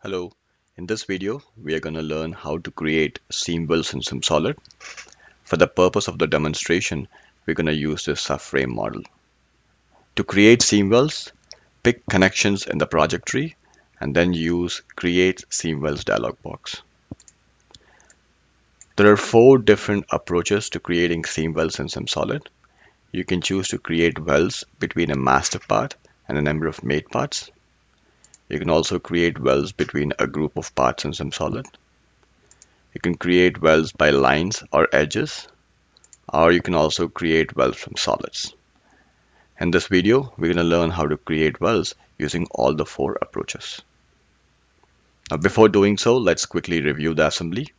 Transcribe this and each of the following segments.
Hello, in this video we are going to learn how to create seam wells in SimSolid. For the purpose of the demonstration, we're going to use this subframe model. To create seam wells, pick connections in the project tree and then use Create Seam Wells dialog box. There are 4 different approaches to creating seam wells in SimSolid. You can choose to create wells between a master part and a number of made parts. You can also create wells between a group of parts in SimSolid. You can create wells by lines or edges, or you can also create wells from solids. In this video, we're going to learn how to create wells using all the 4 approaches. Now, before doing so, let's quickly review the assembly.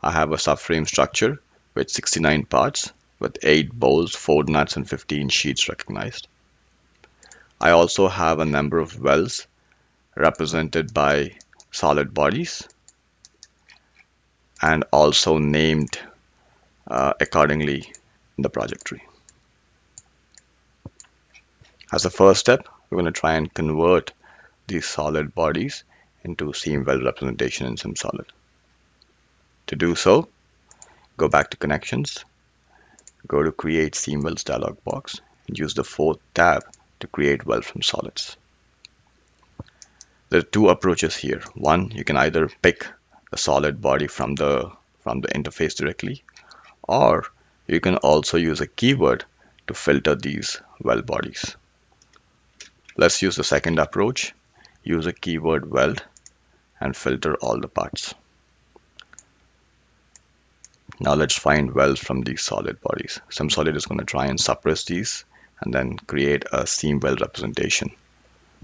I have a subframe structure with 69 parts with 8 bolts, 4 nuts, and 15 sheets recognized. I also have a number of wells represented by solid bodies and also named accordingly in the project tree. As a first step, we're going to try and convert these solid bodies into seam well representation in SimSolid. To do so, go back to Connections, go to Create Seam Wells dialog box, and use the 4th tab to create wells from solids. There are 2 approaches here. One, you can either pick the solid body from the interface directly, or you can also use a keyword to filter these well bodies. Let's use the second approach. Use a keyword Weld and filter all the parts. Now let's find wells from these solid bodies. SimSolid is going to try and suppress these and then create a seam well representation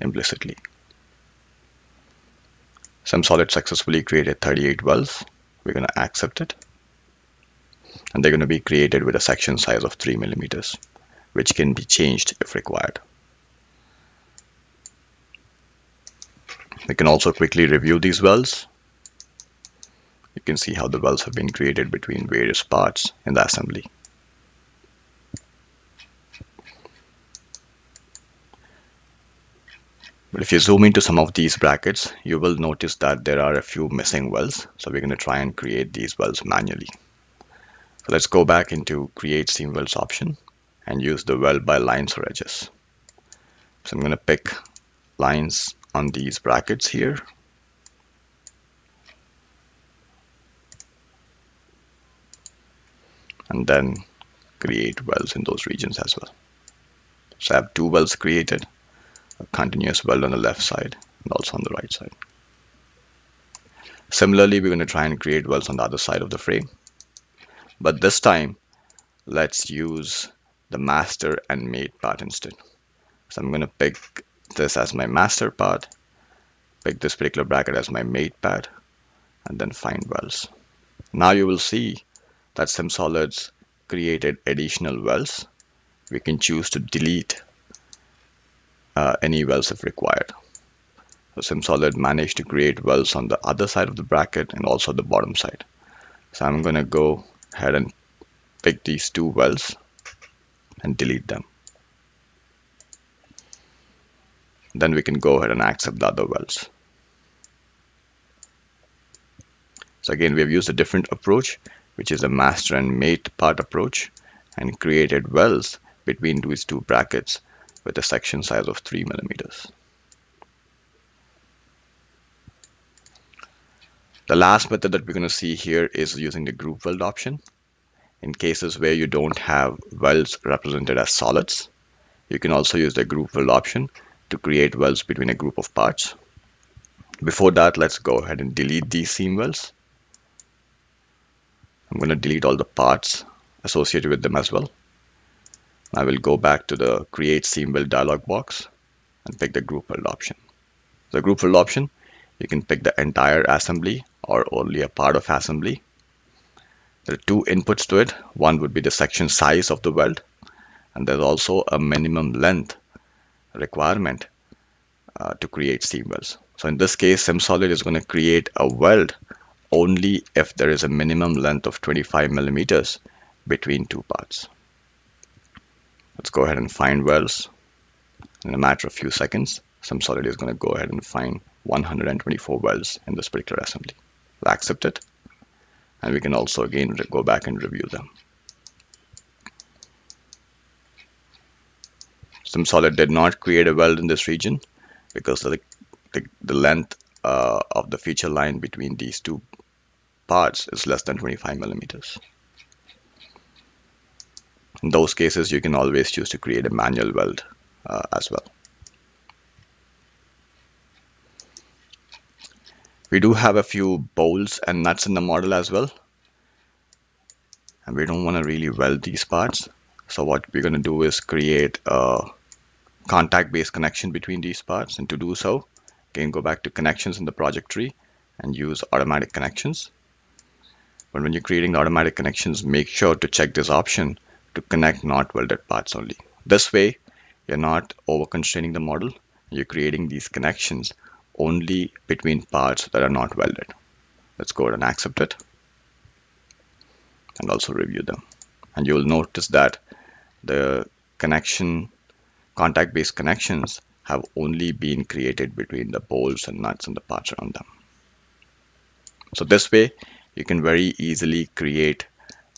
implicitly. SimSolid successfully created 38 wells. We're going to accept it. And they're going to be created with a section size of 3 millimeters, which can be changed if required. We can also quickly review these wells. You can see how the wells have been created between various parts in the assembly. But if you zoom into some of these brackets, you will notice that there are a few missing wells. So we're going to try and create these wells manually. So let's go back into Create Seam Wells option and use the well by lines or edges. So I'm going to pick lines on these brackets here. And then create wells in those regions as well. So I have 2 wells created, a continuous weld on the left side and also on the right side. Similarly, we're going to try and create wells on the other side of the frame. But this time, let's use the master and made part instead. So I'm going to pick this as my master part, pick this particular bracket as my made part, and then find wells. Now you will see that SimSolid's created additional wells. We can choose to delete any wells if required. So SimSolid managed to create wells on the other side of the bracket and also the bottom side. So I'm going to go ahead and pick these 2 wells and delete them. Then we can go ahead and accept the other wells. So again, we have used a different approach, which is a master and made part approach, and created wells between these 2 brackets with a section size of 3 millimeters. The last method that we're going to see here is using the group weld option. In cases where you don't have wells represented as solids, you can also use the group weld option to create wells between a group of parts. Before that, let's go ahead and delete these seam wells. I'm going to delete all the parts associated with them as well. I will go back to the Create Seam Weld dialog box and pick the group weld option. The group weld option, you can pick the entire assembly or only a part of assembly. There are 2 inputs to it. One would be the section size of the weld, and there's also a minimum length requirement to create seam wells. So in this case, SimSolid is going to create a weld only if there is a minimum length of 25 millimeters between 2 parts. Let's go ahead and find wells. In a matter of few seconds, SimSolid is going to go ahead and find 124 welds in this particular assembly. We'll accept it, and we can also again go back and review them. SimSolid did not create a weld in this region because the length of the feature line between these two parts is less than 25 millimeters. In those cases, you can always choose to create a manual weld as well. We do have a few bolts and nuts in the model as well, and we don't want to really weld these parts. So what we're going to do is create a contact-based connection between these parts, and to do so, again go back to connections in the project tree and use automatic connections. But when you're creating the automatic connections, make sure to check this option to connect not welded parts only. This way, you're not over constraining the model. You're creating these connections only between parts that are not welded. Let's go ahead and accept it and also review them. And you will notice that the contact-based connections have only been created between the bolts and nuts and the parts around them. So this way, you can very easily create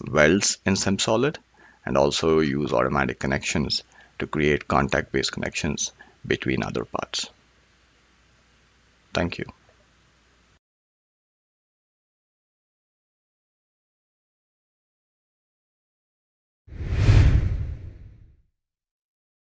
welds in SimSolid and also use automatic connections to create contact-based connections between other parts. Thank you.